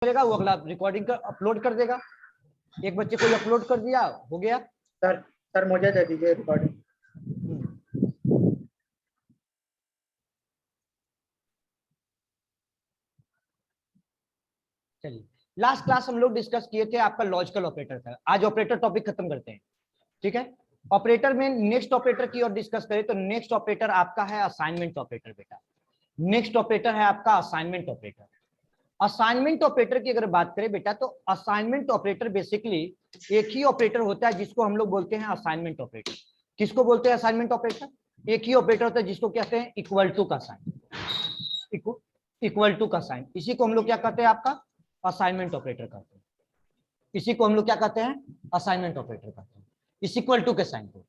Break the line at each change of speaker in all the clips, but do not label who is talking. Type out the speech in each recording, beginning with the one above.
करेगा वो अगला रिकॉर्डिंग कर अपलोड कर देगा। एक बच्चे को अपलोड कर दिया, हो गया।
सर मुझे दे दीजिए रिकॉर्डिंग।
चलिए, लास्ट क्लास हम लोग डिस्कस किए थे आपका लॉजिकल ऑपरेटर था। आज ऑपरेटर टॉपिक खत्म करते हैं, ठीक है। ऑपरेटर में नेक्स्ट ऑपरेटर की और डिस्कस करें तो नेक्स्ट ऑपरेटर आपका है असाइनमेंट ऑपरेटर बेटा। नेक्स्ट ऑपरेटर है आपका असाइनमेंट ऑपरेटर। असाइनमेंट ऑपरेटर की अगर बात करें बेटा तो असाइनमेंट ऑपरेटर बेसिकली एक ही ऑपरेटर होता है जिसको हम लोग बोलते हैं असाइनमेंट ऑपरेटर। किसको बोलते हैं असाइनमेंट ऑपरेटर? एक ही ऑपरेटर होता है जिसको कहते हैं इक्वल टू का साइन। इक्वल टू का साइन, इसी को हम लोग क्या कहते हैं आपका असाइनमेंट ऑपरेटर कहते हैं। इसी को हम लोग क्या कहते हैं असाइनमेंट ऑपरेटर कहते हैं, इस इक्वल टू के साइन को,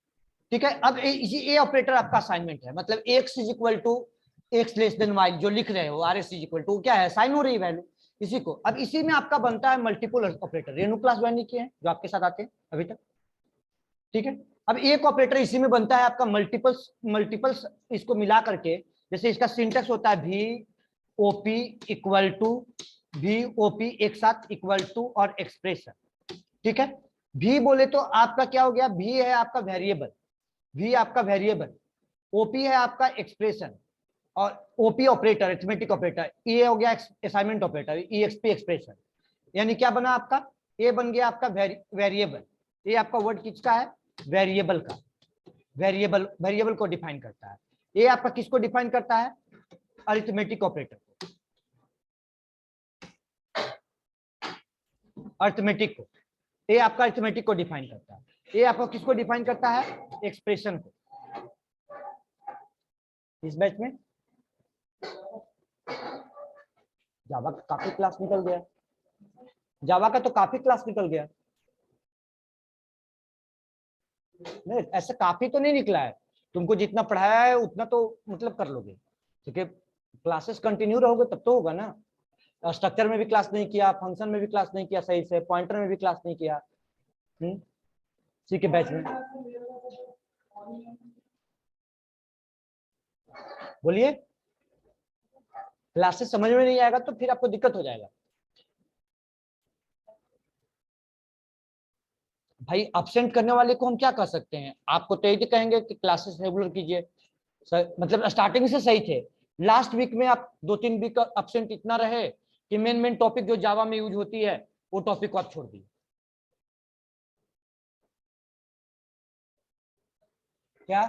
ठीक है। अब इसी ए ऑपरेटर आपका असाइनमेंट है, मतलब x is equal to x less than y जो लिख रहे हो, R S is equal to क्या है साइन हो रही वैल्यू इसी को। अब इसी में आपका बनता है multiple operator. Renu class join नहीं किए हैं जो आपके साथ आते हैं अभी तक, ठीक है। अब एक ऑपरेटर इसी में बनता है आपका मल्टीपल्स इसको मिला करके, जैसे इसका सिंटेक्स होता है भी ओपी इक्वल टू भी ओपी एक साथ इक्वल टू और एक्सप्रेशन, ठीक है। भी बोले तो आपका क्या हो गया, भी है आपका वेरिएबल, भी आपका वेरिएबल, ओपी है आपका एक्सप्रेशन और ओपी ऑपरेटर अरिथमेटिक ऑपरेटर, ये हो गया असाइनमेंट ऑपरेटर ईएक्सपी एक्सप्रेशन। यानी क्या बना आपका, ये बन गया आपका वेरिएबल। ये आपका वर्ड किसका है, वेरिएबल का। वेरिएबल को डिफाइन करता है। ये आपका किसको डिफाइन करता है, अरिथमेटिक ऑपरेटर को, अरिथमेटिक को। ये आपका अरिथमेटिक को डिफाइन करता है। ये आपको किसको डिफाइन करता है, एक्सप्रेशन को। इस बैच में जावा का काफी क्लास निकल गया, जावा का तो काफी क्लास निकल गया। नहीं ऐसा काफी तो नहीं निकला है, तुमको जितना पढ़ाया है उतना तो मतलब कर लोगे, ठीक है। क्लासेस कंटिन्यू रहोगे तब तो होगा ना। स्ट्रक्चर में भी क्लास नहीं किया, फंक्शन में भी क्लास नहीं किया सही से, पॉइंटर में भी क्लास नहीं किया, ठीक है। बैच में बोलिए, क्लासेस समझ में नहीं आएगा तो फिर आपको दिक्कत हो जाएगा भाई। अब्सेंट करने वाले को हम क्या कर सकते हैं, आपको तो यही कहेंगे कि क्लासेस रेगुलर कीजिए। मतलब स्टार्टिंग से सही थे, लास्ट वीक में आप 2-3 वीक अब्सेंट इतना रहे कि मेन टॉपिक जो जावा में यूज होती है वो टॉपिक को आप छोड़ दिए। क्या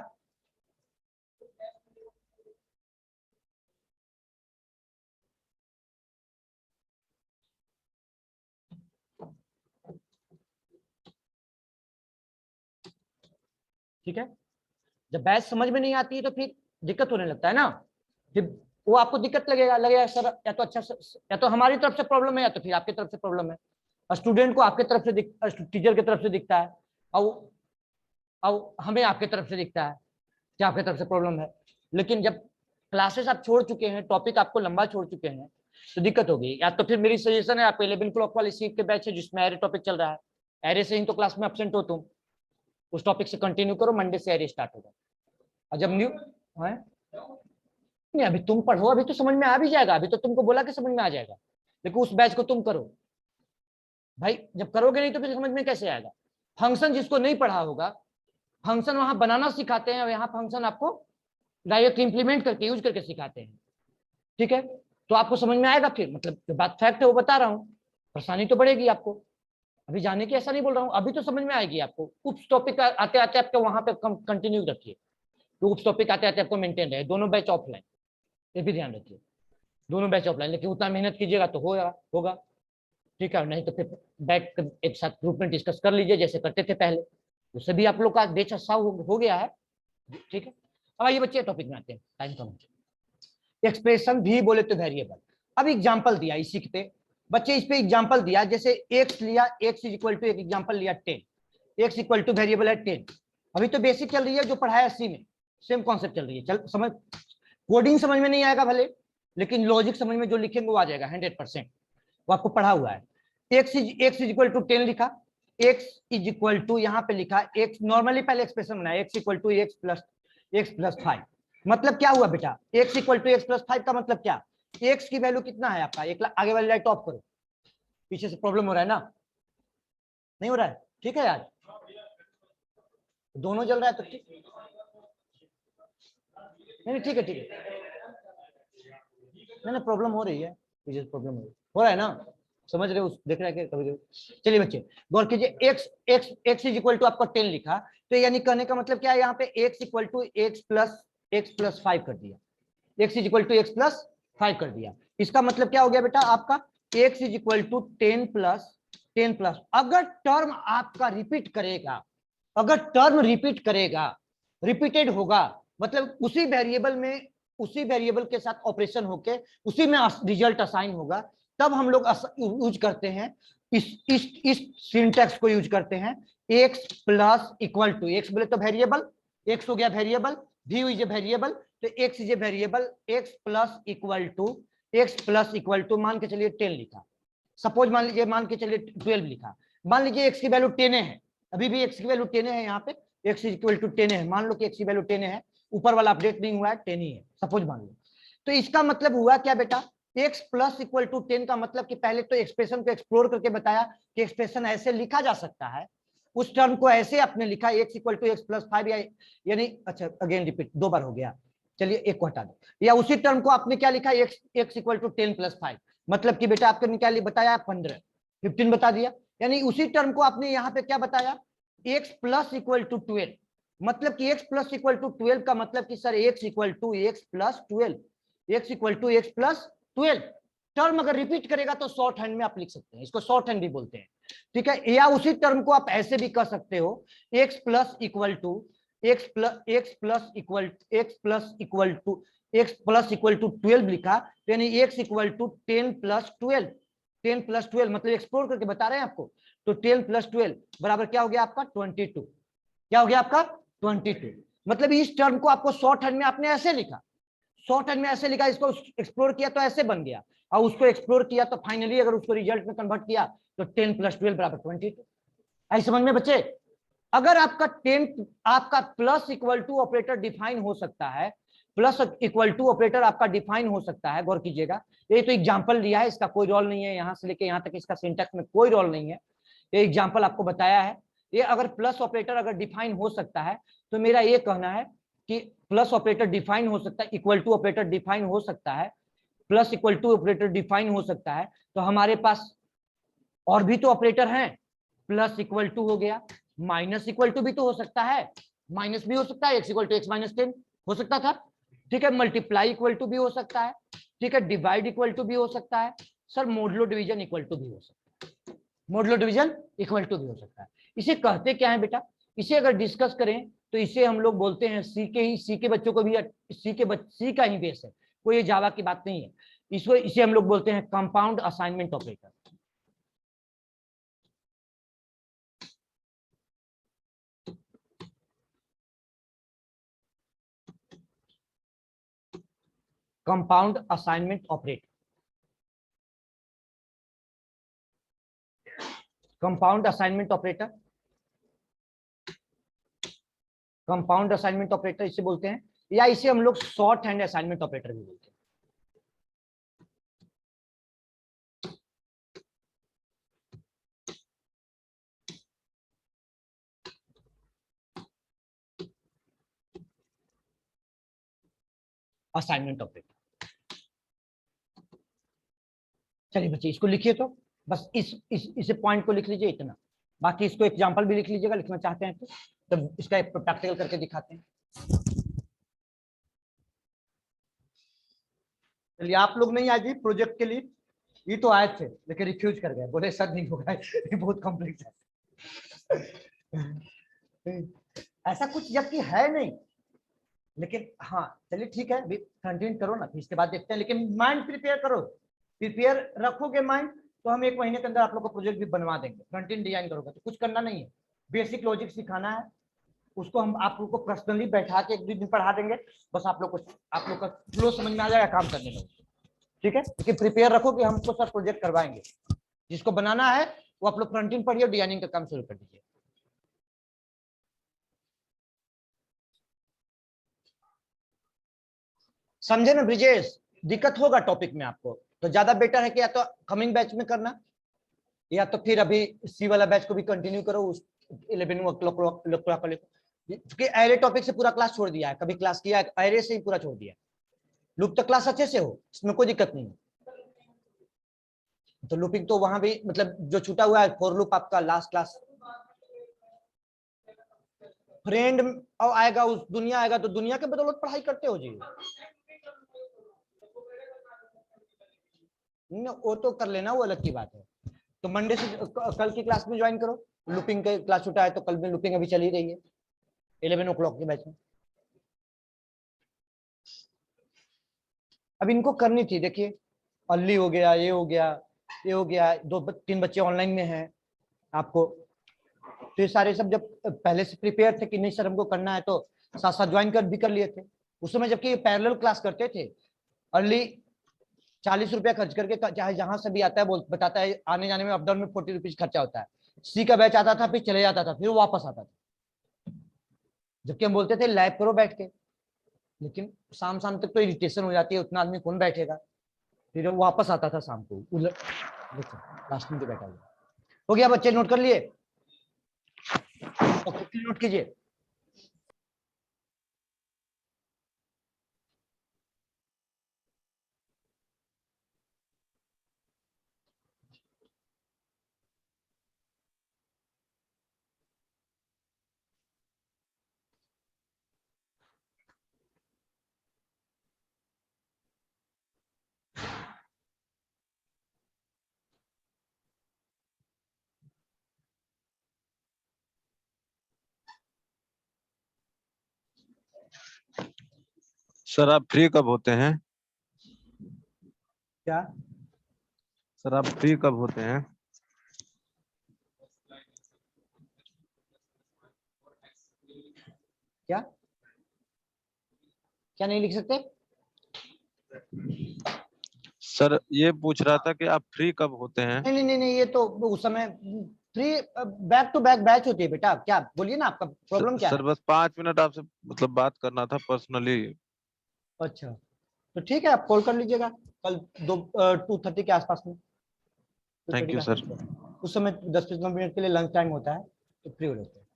ठीक है, जब बैच समझ में नहीं आती है तो फिर दिक्कत होने लगता है ना, फिर वो आपको दिक्कत लगेगा सर या तो अच्छा या तो हमारी तरफ से प्रॉब्लम है या तो फिर आपकी तरफ से प्रॉब्लम है। स्टूडेंट को आपके तरफ से टीचर की तरफ से दिखता है और हमें आपके तरफ से दिखता है कि आपकी तरफ से प्रॉब्लम है। लेकिन जब क्लासेस आप छोड़ चुके हैं, टॉपिक आपको लंबा छोड़ चुके हैं तो दिक्कत होगी। या तो फिर मेरी सजेशन है आप 11 क्लॉक वाले सीट के बैच है जिसमें एरे टॉपिक चल रहा है, एरे से ही तो क्लास में एब्सेंट हो तुम, उस टॉपिक से कंटिन्यू करो, मंडे से एरे स्टार्ट होगा। और जब न्यू है नहीं, अभी तुम पढ़ो, अभी तो समझ में आ भी जाएगा, अभी तो तुमको बोला कि समझ में आ जाएगा, लेकिन उस बैच को तुम करो भाई। जब करोगे नहीं तो फिर समझ में कैसे आएगा। फंक्शन जिसको नहीं पढ़ा होगा, फंक्शन वहां बनाना सिखाते हैं और यहाँ फंक्शन आपको डायरेक्ट इंप्लीमेंट करके यूज करके सिखाते हैं, ठीक है। तो आपको समझ में आएगा फिर, मतलब जो बात फैक्ट है वो बता रहा हूँ। परेशानी तो बढ़ेगी आपको, अभी जाने की ऐसा नहीं बोल रहा हूँ, अभी तो समझ में आएगी आपको। उस टॉपिक आते आते आपके वहां पे कंटिन्यू रखिए, तो उस टॉपिक आते आते आपको मेंटेन रहे। दोनों बैच ऑफलाइन, ये भी ध्यान रखिए, दोनों बैच ऑफलाइन, लेकिन उतना मेहनत कीजिएगा तो होगा, ठीक है। नहीं तो फिर बैठ कर एक साथ ग्रुप में डिस्कस कर लीजिए जैसे करते थे पहले, उससे भी आप लोग का बैच अच्छा हो गया है, ठीक है। अब आइए बच्चे टॉपिक में आते हैं, टाइम कम। एक्सप्रेशन भी बोले तो वेरिएबल। अब एग्जांपल दिया इसी पे बच्चे, इस पे एग्जांपल दिया, जैसे एक्स लिया, एक्स इज इक्वल टू एक एग्जांपल लिया 10, एक्स इक्वल टू वेरिएबल है 10। अभी तो बेसिक चल रही है जो पढ़ाया सी में, सेम कॉन्सेप्ट चल रही है, चल समझ। कोडिंग समझ में नहीं आएगा भले, लेकिन लॉजिक समझ में जो लिखेंगे वो आ जाएगा 100%, वो आपको पढ़ा हुआ है। एक्स इज इक्वल टू 10 लिखा, एक्स इज इक्वल टू यहाँ पे लिखा एक्स, नॉर्मली पहले एक्सप्रेशन बनाया x equal to x plus 5। मतलब क्या हुआ बेटा, x equal to x plus 5 का मतलब क्या, एक्स की वैल्यू कितना है आपका 1 लाख, आगे वाली लाइट ऑफ करो, पीछे से प्रॉब्लम हो रहा है ना, नहीं हो रहा है? ठीक है यार, दोनों जल रहा है तो ठीक, नहीं ठीक है ठीक है, नहीं प्रॉब्लम हो रही है, पीछे से प्रॉब्लम हो रहा है ना, समझ रहे हो? देख रहे हैं कभी कभी। चलिए बच्चे गौर कीजिए, x इज इक्वल टू आपका 10 लिखा, तो यानी कहने का मतलब क्या है, यहाँ पे x equal to x plus 5 कर दिया, x is equal to x plus 5 कर दिया। इसका मतलब क्या हो गया बेटा आपका, x is equal to 10 plus, अगर टर्म आपका रिपीट करेगा, अगर टर्म रिपीट करेगा, रिपीटेड होगा, मतलब उसी वेरिएबल के साथ ऑपरेशन होके उसी में रिजल्ट असाइन होगा, तब हम लोग यूज करते हैं इस सिंटैक्स को यूज करते हैं, x plus equal to, x बोले तो वेरिएबल, x हो गया variable, v is a variable, तो x is a variable, x plus equal to मान के चलिए 10 लिखा, सपोज मान लीजिए, मान के चलिए 12 लिखा, मान लीजिए x की वैल्यू 10 है, अभी भी x की वैल्यू 10 है, यहाँ पे x इज इक्वल टू 10 है, मान लो कि x की वैल्यू 10 है, ऊपर वाला अपडेट नहीं हुआ है, 10 ही है, सपोज मान लो। तो इसका मतलब हुआ क्या बेटा, x प्लस इक्वल टू 10 का मतलब कि पहले तो एक्सप्रेशन को एक्सप्लोर करके बताया कि एक्सप्रेशन ऐसे लिखा जा सकता है, उस टर्म को ऐसे आपने लिखा x equal to x plus 5, यानी अच्छा अगेन रिपीट, 2 बार हो गया, चलिए एक को हटा दो, या उसी टर्म को आपने क्या लिखा, x इक्वल टू 10 प्लस 5, मतलब कि बेटा आपने क्या बताया 15 बता दिया, यानी उसी टर्म को आपने यहाँ पे क्या बताया, x प्लस इक्वल टू 12, मतलब कि x प्लस इक्वल टू 12 का मतलब कि sir x equal to x plus 12, x equal to x plus 12। Term अगर रिपीट करेगा तो शॉर्ट हैंड में आप लिख सकते हैं, इसको शॉर्ट हैंड भी बोलते हैं, ठीक है, या उसी टर्म को आप ऐसे भी कर सकते हो, x plus equal to x plus equal to 12 लिखा, तो यानी x इक्वल टू 10 प्लस 12, मतलब एक्सप्लोर करके बता रहे हैं आपको, तो 10 प्लस 12 बराबर क्या हो गया आपका 22, क्या हो गया आपका 22, मतलब इस टर्म को आपको शॉर्ट हैंड में आपने ऐसे लिखा, शॉर्ट हैंड में ऐसे लिखा, इसको एक्सप्लोर किया तो ऐसे बन गया, और उसको एक्सप्लोर किया तो फाइनली अगर उसको रिजल्ट में कन्वर्ट किया तो 10 प्लस 12 बराबर 22। आई समझ में बच्चे? अगर आपका 10 आपका plus equal to operator define हो सकता है, प्लस इक्वल टू ऑपरेटर आपका डिफाइन हो सकता है, गौर कीजिएगा, ये तो एग्जांपल लिया है, इसका कोई रोल नहीं है, यहां से लेके यहां तक इसका सिंटैक्स में कोई रोल नहीं है, ये एग्जांपल आपको बताया है। ये अगर प्लस ऑपरेटर अगर डिफाइन हो सकता है, तो मेरा ये कहना है कि प्लस ऑपरेटर डिफाइन हो सकता है, इक्वल टू ऑपरेटर डिफाइन हो सकता है, plus equal to operator define हो सकता है, तो हमारे पास और भी तो ऑपरेटर हैं, प्लस इक्वल टू हो गया, माइनस इक्वल टू भी तो हो सकता है, माइनस भी हो सकता है, x equal to x minus 10 हो सकता था, ठीक है, मल्टीप्लाई इक्वल टू भी हो सकता है, ठीक है, डिवाइड इक्वल टू भी हो सकता है, sir modulo division equal to भी हो सकता है, मोडुलो डिवीजन इक्वल टू भी हो सकता है। इसे कहते क्या है बेटा, इसे अगर डिस्कस करें तो इसे हम लोग बोलते हैं, सी के बच्चों को भी सी का ही बेस है, कोई ये जावा की बात नहीं है, इसे हम लोग बोलते हैं compound assignment operator. Compound assignment operator, compound assignment operator, compound assignment operator इसे बोलते हैं, या इसे हम लोग शॉर्ट हैंड असाइनमेंट ऑपरेटर भी बोलते हैं। असाइनमेंट ऑपरेटर, चलिए बच्चे इसको लिखिए, तो बस इस पॉइंट को लिख लीजिए इतना, बाकी इसको एग्जांपल भी लिख लीजिएगा, लिखना चाहते हैं तो इसका एक प्रैक्टिकल करके दिखाते हैं। चलिए आप लोग नहीं आए जी प्रोजेक्ट के लिए, ये तो आए थे लेकिन रिफ्यूज कर गए, बोले सर नहीं होगा, ये बहुत कॉम्प्लेक्स है, ऐसा कुछ जबकि है नहीं, लेकिन हाँ चलिए ठीक है, कंटिन्यू करो ना, फिर इसके बाद देखते हैं, लेकिन माइंड प्रिपेयर करो, प्रिपेयर रखोगे माइंड, तो हम 1 महीने के अंदर आप लोग को प्रोजेक्ट भी बनवा देंगे, कंटेंट डिजाइन करोगे तो कुछ करना नहीं है, बेसिक लॉजिक सिखाना है, उसको हम आप लोग को पर्सनली बैठा के 1-2 दिन पढ़ा देंगे, बस आप लोग का फ्लो समझ में आ जाएगा काम करने में, ठीक है, लेकिन प्रिपेयर रखो कि हमको सर प्रोजेक्ट करवाएंगे, जिसको बनाना है वो आप लोग फ्रंट पढ़िए और डिजाइनिंग का काम शुरू कर दीजिए। समझे ना ब्रिजेश? दिक्कत होगा टॉपिक में आपको, तो ज्यादा बेटर है कि या तो कमिंग बैच में करना, या तो फिर अभी सी वाला बैच को भी कंटिन्यू करो उस 11 o'clock वाले को, क्योंकि एरे टॉपिक से पूरा क्लास छोड़ दिया है, कभी क्लास किया है एरे से ही पूरा छोड़ दिया है। लूप तक क्लास अच्छे से हो, इसमें कोई दिक्कत नहीं है। तो लूपिंग तो वहां भी मतलब जो छूटा हुआ है फॉर लूप आपका लास्ट क्लास। फ्रेंड अब आएगा, उस दुनिया आएगा तो दुनिया के बदौलत पढ़ाई करते हो जी, वो तो कर लेना, वो अलग की बात है। तो मंडे से कल की क्लास में ज्वाइन करो, लूपिंग का क्लास छूटा है तो कल में लूपिंग अभी चल ही रही है 11 o'clock के बैच में। अब इनको करनी थी, देखिए अल्ली हो गया, ये हो गया, ये हो गया, 2-3 बच्चे ऑनलाइन में हैं आपको, तो ये सारे सब जब पहले से प्रिपेयर थे कि नहीं सर हमको करना है, तो साथ साथ ज्वाइन कर भी कर लिए थे उस समय, जबकि पैरेलल क्लास करते थे। अर्ली 40 रुपया खर्च करके, चाहे जहां से भी आता है बोल बताता है, आने जाने में अपडाउन में 40 रुपीज खर्चा होता है। सी का बैच आता था, फिर चले जाता था, फिर वापस आता था, जबकि हम बोलते थे लैब करो बैठ के, लेकिन शाम शाम तक तो इरिटेशन हो जाती है, उतना आदमी कौन बैठेगा, फिर वो वापस आता था शाम को। लास्ट में तो बैठा हुआ हो गया। बच्चे नोट कर लिए, नोट कीजिए।
सर आप फ्री कब होते हैं?
क्या
सर आप फ्री कब होते हैं?
क्या क्या नहीं लिख सकते?
सर ये पूछ रहा था कि आप फ्री कब होते हैं?
नहीं नहीं नहीं, ये तो उस समय free back to back batch होती है बेटा। क्या बोलिए ना, आपका प्रॉब्लम क्या
सर
है?
बस 5 मिनट आपसे मतलब बात करना था पर्सनली।
अच्छा तो ठीक है, आप कॉल कर लीजिएगा कल 2:30 के आसपास में।
Thank you sir.
उस समय 10-15 मिनट के लिए लंच टाइम होता है, तो फ्री हो जाते हैं।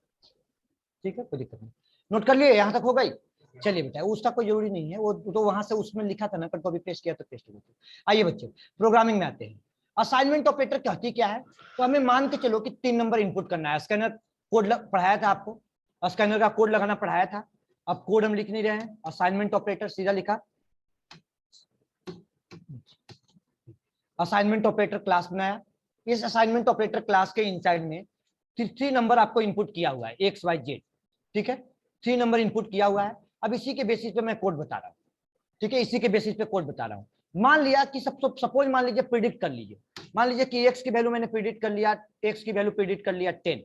ठीक है, कोई दिक्कत नहीं। नोट कर लिए, यहाँ तक हो गई? चलिए बेटा, उसका कोई जरूरी नहीं है, वो तो वहां से उसमें लिखा था ना, पर कभी पेस्ट किया तो पेस्ट हो गया। आइए बच्चे, प्रोग्रामिंग में आते हैं। असाइनमेंट ऑपरेटर कहती क्या है? तो हमें मान के चलो कि 3 नंबर इनपुट करना है। स्कैनर कोड पढ़ाया था आपको, स्कैनर का कोड लगाना पढ़ाया था। अब कोड हम लिख नहीं रहे हैं, असाइनमेंट ऑपरेटर सीधा लिखा। असाइनमेंट ऑपरेटर क्लास बनाया। इस असाइनमेंट ऑपरेटर क्लास के इनसाइड में 3 नंबर आपको इनपुट किया हुआ है, एक्स वाई जेड। ठीक है, 3 नंबर इनपुट किया हुआ है। अब इसी के बेसिस पे मैं कोड बता रहा हूँ। ठीक है, इसी के बेसिस पे कोड बता रहा हूँ। मान लिया कि सपोज मान लीजिए, प्रिडिक्ट कर लीजिए, मान लीजिए कि एक्स की वैल्यू मैंने प्रिडिक्ट कर लिया, एक्स की वैल्यू प्रिडिक्ट कर लिया 10,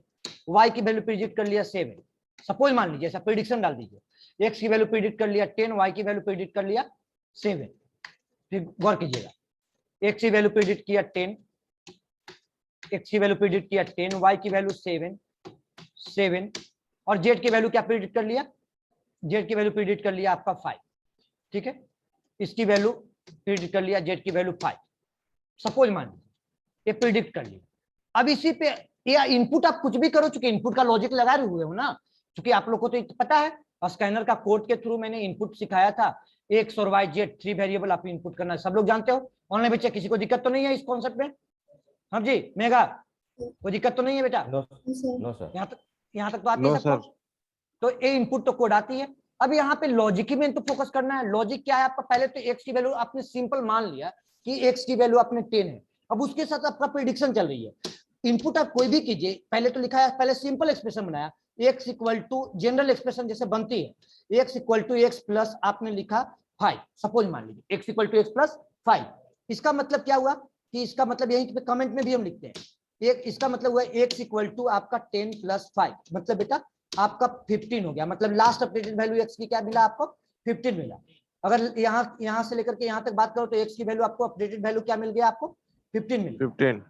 वाई की वैल्यू प्रिडिक्ट कर लिया 7। सपोज मान लीजिए, ऐसा प्रिडिक्शन डाल दीजिए, एक्स की वैल्यू प्रिडिक्ट कर लिया 10, वाई की वैल्यू प्रिडिक्ट कर लिया 7। फिर गौर कीजिएगा, एक्स की वैल्यू प्रिडिक्ट किया 10, एक्स की वैल्यू प्रिडिक्ट किया 10, वाई की वैल्यू 7, और जेड की वैल्यू क्या प्रिडिक्ट कर लिया? जेड की वैल्यू प्रिडिक्ट कर लिया आपका 5। ठीक है, इसकी वैल्यू प्रिडिक्ट कर लिया, जेड की वैल्यू 5। सपोज मान लीजिए ये प्रिडिक्ट कर लिया। अब इसी पे या इनपुट आप कुछ भी करो, चूंकि इनपुट का लॉजिक लगा रहे हुए हो ना, क्योंकि आप लोग को तो पता है स्कैनर का कोड के थ्रू मैंने इनपुट सिखाया था, एक्स और वाई जेड 3 वेरिएबल आप इनपुट करना है, सब लोग जानते हो। ऑनलाइन बच्चे किसी को दिक्कत तो नहीं है इस कॉन्सेप्ट में? हाँ जी मेगा, कोई दिक्कत तो नहीं है बेटा?
No sir.
यहाँ तक तो आती है
नो
सबको?
सर।
तो ए इनपुट तो कोड आती है। अब यहाँ पे लॉजिक ही में तो फोकस करना है। लॉजिक क्या है आपका? पहले तो एक्स की वैल्यू आपने सिंपल मान लिया कि एक्स की वैल्यू आपने 10 है। अब उसके साथ आपका प्रेडिक्शन चल रही है। इनपुट आप कोई भी कीजिए, पहले तो लिखा है, पहले सिंपल एक्सप्रेशन बनाया, x equal to general expression जैसे बनती है, x equal to x plus आपने लिखा 5। सपोज मान लीजिए x equal to x plus 5। इसका मतलब क्या हुआ कि इसका मतलब यही पे कमेंट में भी हम लिखते हैं, एक इसका मतलब हुआ एक्स इक्वल टू आपका 10 + 5, मतलब बेटा आपका 15 हो गया। मतलब लास्ट अपडेटेड वैल्यू एक्स की क्या मिला आपको? 15 मिला। अगर यहाँ से लेकर के यहाँ तक बात करो तो एक्स की वैल्यू आपको अपडेटेड वैल्यू क्या मिल गया आपको? 15 मिल गया।
15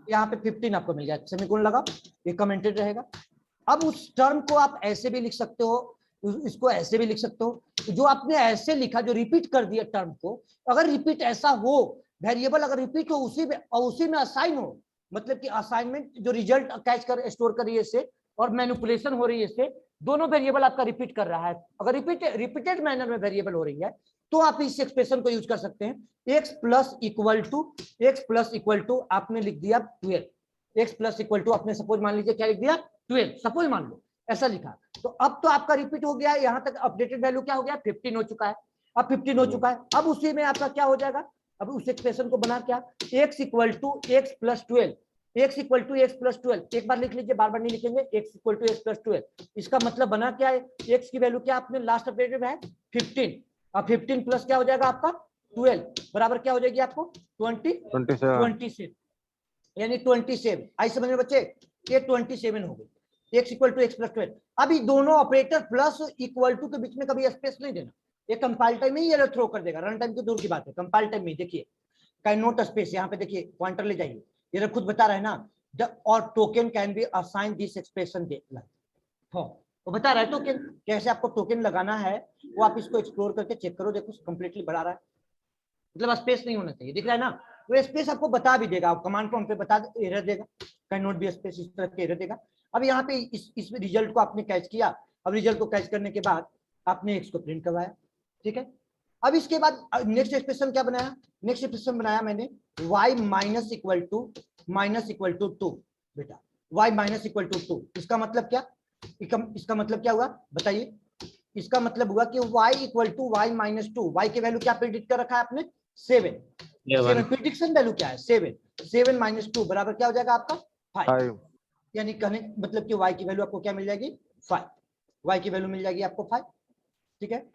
यहाँ पे 15 आपको मिल गया, सेमीकोलन लगाओ, ये कमेंटेड रहेगा। अब उस टर्म को आप ऐसे भी लिख सकते हो, इसको ऐसे भी लिख सकते हो। जो आपने ऐसे लिखा, जो रिपीट कर दिया टर्म को, अगर रिपीट ऐसा हो, वेरिएबल अगर रिपीट हो उसी में और उसी में असाइन हो, मतलब कि असाइनमेंट जो रिजल्ट कैच कर स्टोर कर रही है इससे, और मैनिपुलेशन हो रही है इससे, दोनों वेरिएबल आपका रिपीट कर रहा है। अगर रिपीटेड मैनर में वेरिएबल हो रही है तो आप इस एक्सप्रेशन को यूज कर सकते हैं। x प्लस इक्वल टू आपने लिख दिया 12, x प्लस इक्वल टू आपने सपोज मान लीजिए क्या लिख दिया 12, सपोज मान लो ऐसा लिखा। तो अब तो आपका रिपीट हो गया, यहां तक अपडेटेड वैल्यू क्या हो गया 15 हो चुका है। अब 15 हो चुका है, अब उसी में आपका क्या हो जाएगा, अब उस एक्सप्रेशन को बना क्या, x equal to x plus 12, x equal to x plus 12, एक बार लिख लीजिए, बार बार नहीं लिखेंगे, x equal to x plus 12। इसका मतलब बना क्या है, x की वैल्यू क्या आपने लास्ट अपडेटेड है 15, अब 15 प्लस क्या हो जाएगा आपका 12 बराबर क्या हो जाएगी आपको 27, यानी 27। आई समझ में बच्चे, ये 27 हो गई, x equal to x plus 12। अभी दोनों ऑपरेटर प्लस इक्वल टू के बीच में कभी स्पेस नहीं देना, ये कंपाइल टाइम में ही एरर थ्रो कर देगा, रन टाइम की दूर की बात है, कंपाइल टाइम में देखिए कैन नोट स्पेस, यहाँ पे देखिए पॉइंटर ले जाइए, ये खुद बता रहा है ना, द और token can be assign this expression they वो बता रहा है टोकन कैसे आपको टोकन लगाना है, वो आप इसको एक्सप्लोर करके चेक करो, देखो कंप्लीटली बढ़ा रहा है, मतलब स्पेस नहीं होना चाहिए, दिख रहा है ना, वो स्पेस आपको बता भी देगा, कमांड प्रॉम्प्ट पे बता एरर देगा, कैन नॉट बी स्पेस, इस तरह के एरर देगा। अब यहाँ पे इस रिजल्ट को आपने कैच किया, अब रिजल्ट को कैच करने के बाद आपने एक्स को प्रिंट करवाया, ठीक है। अब इसके बाद नेक्स्ट एक्सप्रेशन क्या बनाया, नेक्स्ट एक्सप्रेशन बनाया मैंने y माइनस इक्वल टू 2 बेटा, y माइनस इक्वल टू 2, इसका मतलब क्या, इसका मतलब क्या हुआ बताइए, इसका मतलब हुआ कि y equal to y minus 2, y की वैल्यू क्या प्रिडिक्ट कर रखा है आपने 7, प्रिडिक्शन वैल्यू क्या है 7 माइनस 2 बराबर क्या हो जाएगा आपका 5, यानी कहने मतलब कि y की वैल्यू आपको क्या मिल जाएगी 5, y की वैल्यू मिल जाएगी आपको 5, ठीक है,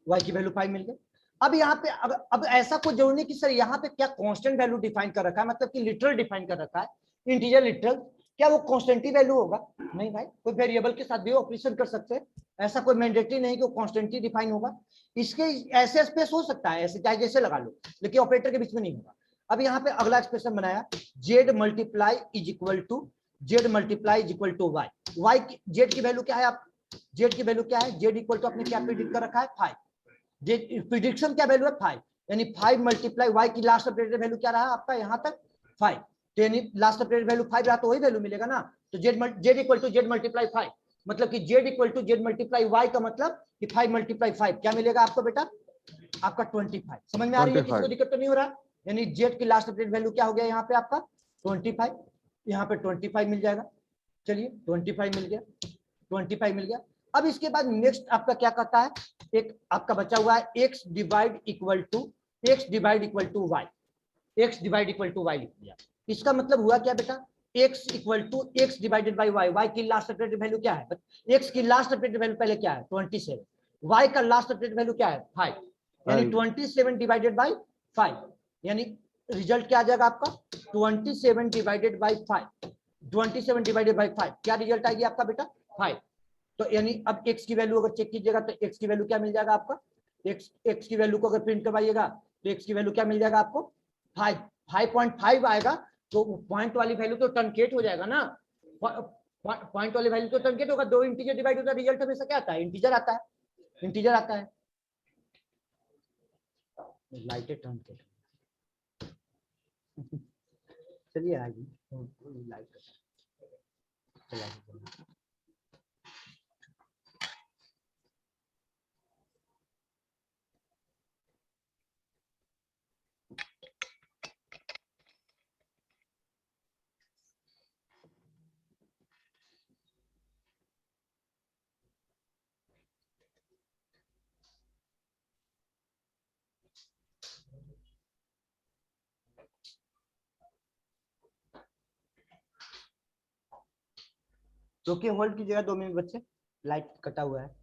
y की वैल्यू 5 मिल गई। अब यहाँ पे अब ऐसा कोई जरूरी नहीं कि सर यहाँ पे क्या कांस्टेंट वैल्यू डिफाइन कर रखा है, मतलब कि लिटरल डिफाइन कर रखा है, इंटीजर लिटरल, क्या वो कांस्टेंट ही वैल्यू होगा, नहीं भाई, कोई वेरिएबल के साथ भी ऑपरेशन कर सकते हैं, ऐसा कोई मैंडेटरी नहीं कि वो कांस्टेंट ही डिफाइन होगा, इसके ऐसे स्पेस हो सकता है, ऐसे चाहे जैसे लगा लो, लेकिन ऑपरेटर के बीच में नहीं होगा। अब यहाँ पे अगला एक्सप्रेशन बनाया z multiply is equal to y, y z की वैल्यू क्या है, आप जेड की वैल्यू क्या है, जेड इक्वल टू आपने क्या प्रिडिक्ट कर रखा है 5, प्रिडिक्शन क्या वैल्यू है 5, यानी 5 मल्टीप्लाई वाई की लास्ट अपडेटेड वैल्यू क्या रहा आपका यहाँ तक 5, तो यानी लास्ट अपडेटेड वैल्यू 5 रहा तो वही वैल्यू मिलेगा ना, तो z equal to z multiply 5, मतलब कि z equal to z multiply y का मतलब कि 5 मल्टीप्लाई 5 क्या मिलेगा आपको बेटा, आपका 25। समझ में आ रही है, किसी को दिक्कत तो नहीं हो रहा, यानी जेड की लास्ट अपडेट वैल्यू क्या हो गया यहाँ पे आपका 25, यहाँ पे 25 मिल जाएगा, चलिए 25 मिल गया, 25 मिल गया। अब इसके बाद नेक्स्ट आपका क्या कहता है, एक आपका बचा हुआ है x divide equal to y, x divide equal to y लिख दिया, इसका मतलब हुआ क्या बेटा, x equal to x divided by y, y की लास्ट अपडेटेड वैल्यू क्या है, x की लास्ट अपडेटेड वैल्यू पहले क्या है 27, y का लास्ट अपडेटेड वैल्यू क्या है 5, यानी 27 डिवाइडेड बाई 5, यानी रिजल्ट क्या आ जाएगा आपका 27 डिवाइडेड बाई 5, 27 डिवाइडेड बाई 5 क्या रिजल्ट आएगी आपका बेटा 5, तो यानी अब x की वैल्यू अगर चेक कीजिएगा तो x की वैल्यू क्या मिल जाएगा आपका, x की वैल्यू को अगर प्रिंट करवाइएगा तो x की वैल्यू क्या मिल जाएगा आपको 5.5 आएगा, तो पॉइंट वाली वैल्यू तो टर्नकेट हो जाएगा ना, पॉइंट वाली वैल्यू तो टर्नकेट होगा, दो इंटीजर डिवाइड होता है, रिजल्ट हमेशा क्या आता है इंटीजर आता है, इंटीजर आता है, लाइट टर्नकेट चलिए आइए लाइट चला तो क्या होल्ड कीजिएगा 2 मिनट बच्चे, लाइट कटा हुआ है।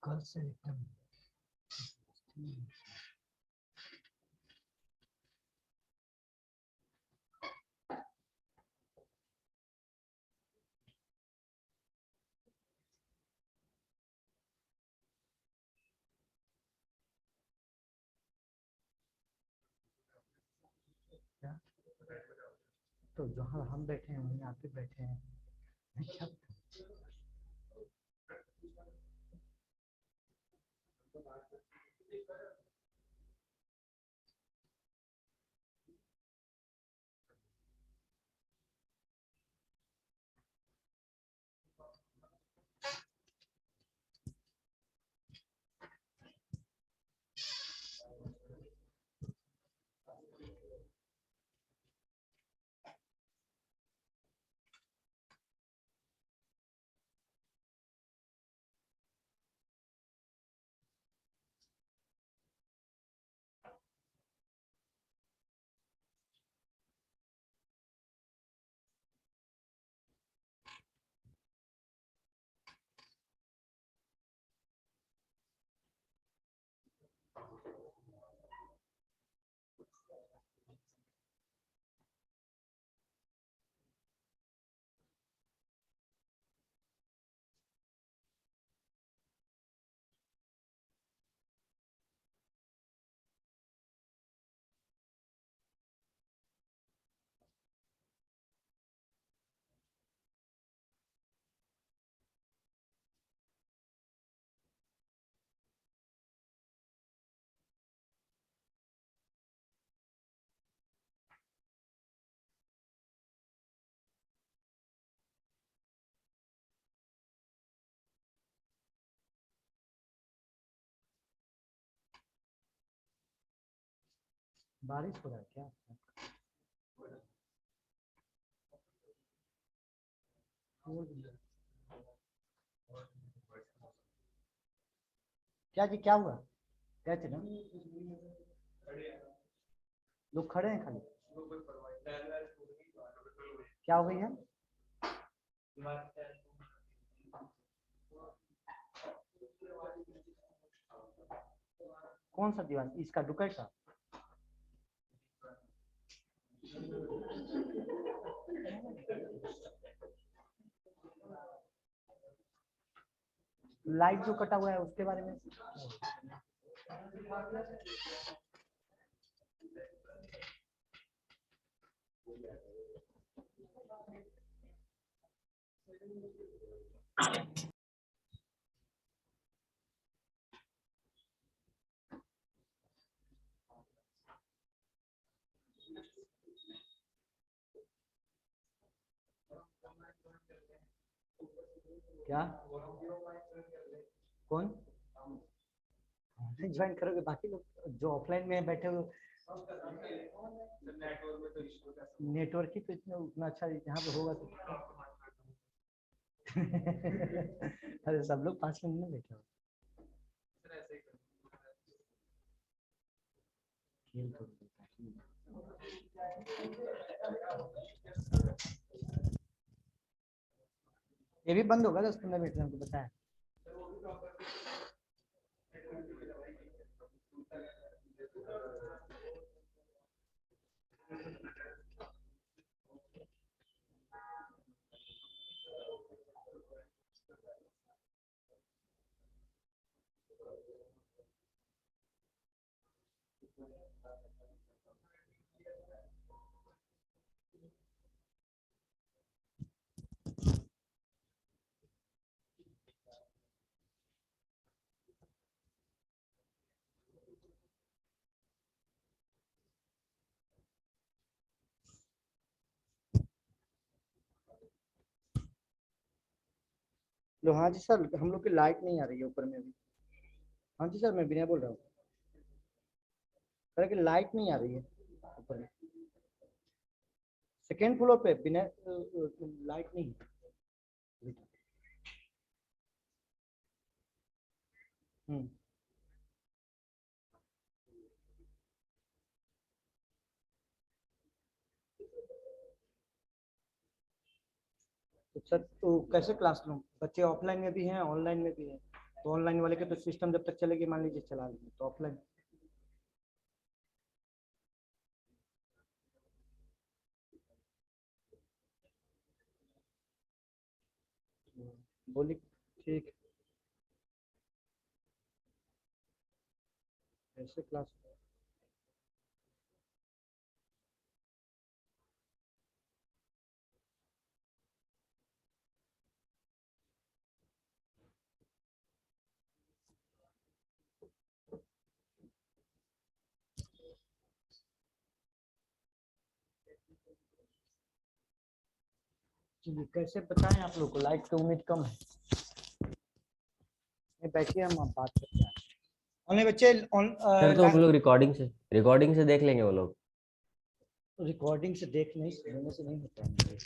कल से एकदम तो जहाँ हम बैठे हैं वहीं आप भी बैठे हैं क्या बारिश हो रहा है क्या क्या जी क्या हुआ क्या चीज लोग खड़े हैं खाली क्या हो गई है कौन सा दीवार इसका डुकर का लाइट जो कटा हुआ है उसके बारे में क्या कौन ज्वाइन करोगे बाकी लोग जो ऑफलाइन में बैठे हुए नेटवर्क ही तो इतना उतना अच्छा यहाँ पे होगा तो अरे सब लोग 5 मिनट में बैठे हो खेल तो ये भी बंद होगा 10-15 मिनट में हमको बताया लो हाँ जी सर हम लोग की लाइट नहीं आ रही है ऊपर में भी हाँ जी सर मैं विनय बोल रहा हूँ सर कि लाइट नहीं आ रही है ऊपर में सेकेंड फ्लोर पे बिना लाइट नहीं हम्म तो सर तो कैसे क्लास लूँ बच्चे ऑफलाइन में भी हैं ऑनलाइन में भी हैं तो ऑनलाइन वाले के तो सिस्टम जब तक चलेगी, मान लीजिए चला लेंगे, तो ऑफलाइन बोली ठीक ऐसे क्लास कैसे बताएं आप लोग को, लाइट की उम्मीद कम है। बैठिए हम आप बात करते हैं। ऑनलाइन बच्चे
सर तो हम लोग रिकॉर्डिंग से देख लेंगे वो लोग।
रिकॉर्डिंग से देख नहीं सुनने से नहीं होता है।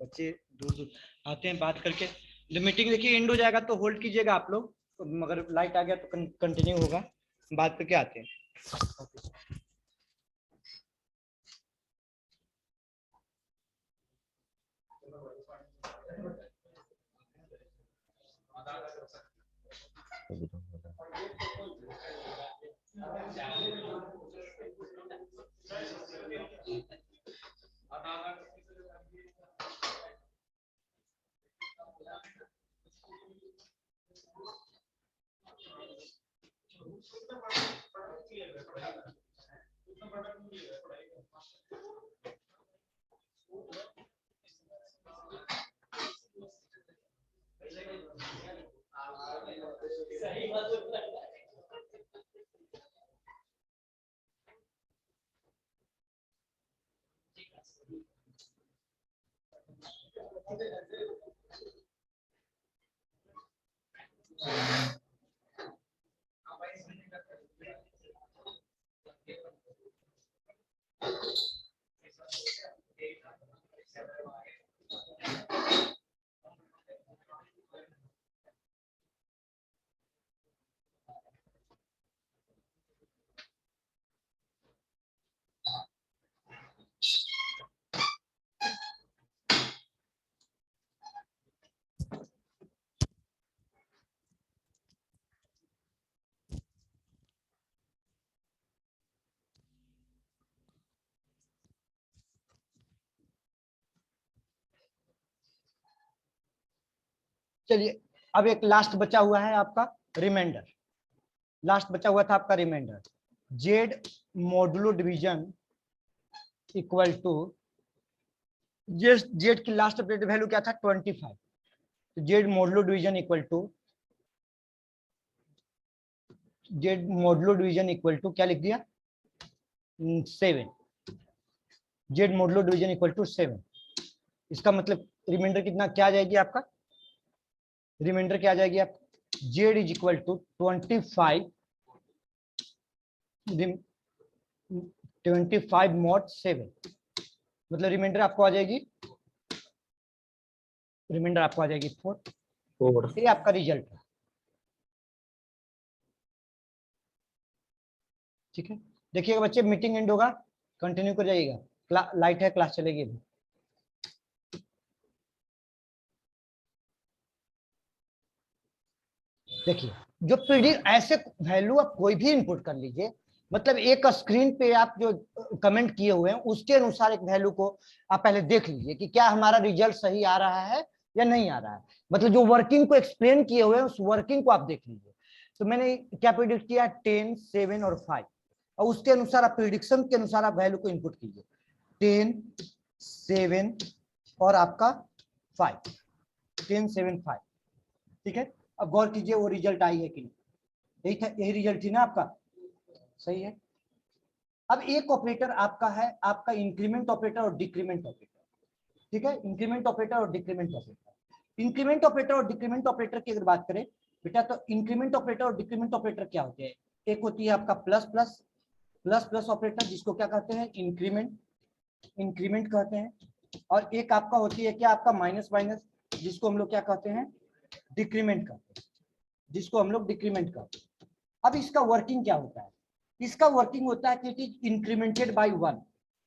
बच्चे दूर दूर आते हैं बात करके। जब मीटिंग देखिए एंड हो जाएगा तो होल्ड कीजिएगा आप लोग, तो मगर लाइट आ गया तो कंटिन्यू होगा, बात करके आते हैं। चलिए अब एक लास्ट बचा हुआ है आपका रिमाइंडर। लास्ट बचा हुआ था आपका remainder, z modulo division equal to, z की लास्ट अपडेट वैल्यू क्या था 25, तो z modulo division equal to, z modulo division equal to क्या लिख दिया 7, z modulo division equal to 7। इसका मतलब रिमाइंडर कितना क्या आ जाएगी आपका, रिमाइंडर क्या आ जाएगी आप, z is equal to 25 mod 7, मतलब रिमाइंडर आपको आ जाएगी, रिमाइंडर आपको आ जाएगी 4। ये आपका रिजल्ट है। ठीक है, देखिएगा बच्चे मीटिंग एंड होगा, कंटिन्यू कर जाइएगा, लाइट है क्लास चलेगी। देखिए जो प्रीडिक्ट ऐसे वैल्यू आप कोई भी इनपुट कर लीजिए, मतलब एक स्क्रीन पे आप जो कमेंट किए हुए हैं उसके अनुसार एक वैल्यू को आप पहले देख लीजिए कि क्या हमारा रिजल्ट सही आ रहा है या नहीं आ रहा है, मतलब जो वर्किंग को एक्सप्लेन किए हुए हैं उस वर्किंग को आप देख लीजिए। तो मैंने क्या प्रिडिक्ट किया 10, 7 और 5, और उसके अनुसार आप प्रिडिक्शन के अनुसार आप वैल्यू को इनपुट कीजिए 10, 7 और आपका 5, 10, 7, 5। ठीक है, अब गौर कीजिए वो रिजल्ट आई है कि नहीं, यही था, यही रिजल्ट थी ना आपका, सही है। अब एक ऑपरेटर आपका है आपका इंक्रीमेंट ऑपरेटर और डिक्रीमेंट ऑपरेटर। ठीक है, इंक्रीमेंट ऑपरेटर और डिक्रीमेंट ऑपरेटर। इंक्रीमेंट ऑपरेटर और डिक्रीमेंट ऑपरेटर की अगर बात करें बेटा, तो इंक्रीमेंट ऑपरेटर और डिक्रीमेंट ऑपरेटर क्या होते हैं, एक होती है आपका plus plus, plus plus operator जिसको क्या कहते हैं इंक्रीमेंट, इंक्रीमेंट कहते हैं, और एक आपका होती है क्या आपका माइनस माइनस, जिसको हम लोग क्या कहते हैं डिक्रीमेंट कहते हैं, जिसको हम लोग डिक्रीमेंट कहते हैं। अब इसका वर्किंग क्या होता है, इसका वर्किंग होता है कि it is incremented by 1,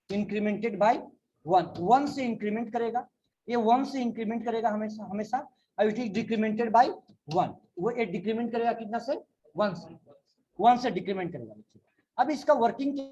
incremented by 1, 1 से इंक्रीमेंट करेगा, ये 1 से इंक्रीमेंट करेगा हमेशा हमेशा, और इट इज डिक्रीमेंटेड बाय 1। वो 8 डिक्रीमेंट करेगा कितना से 1 से 1 से डिक्रीमेंट करेगा बच्चे। अब इसका वर्किंग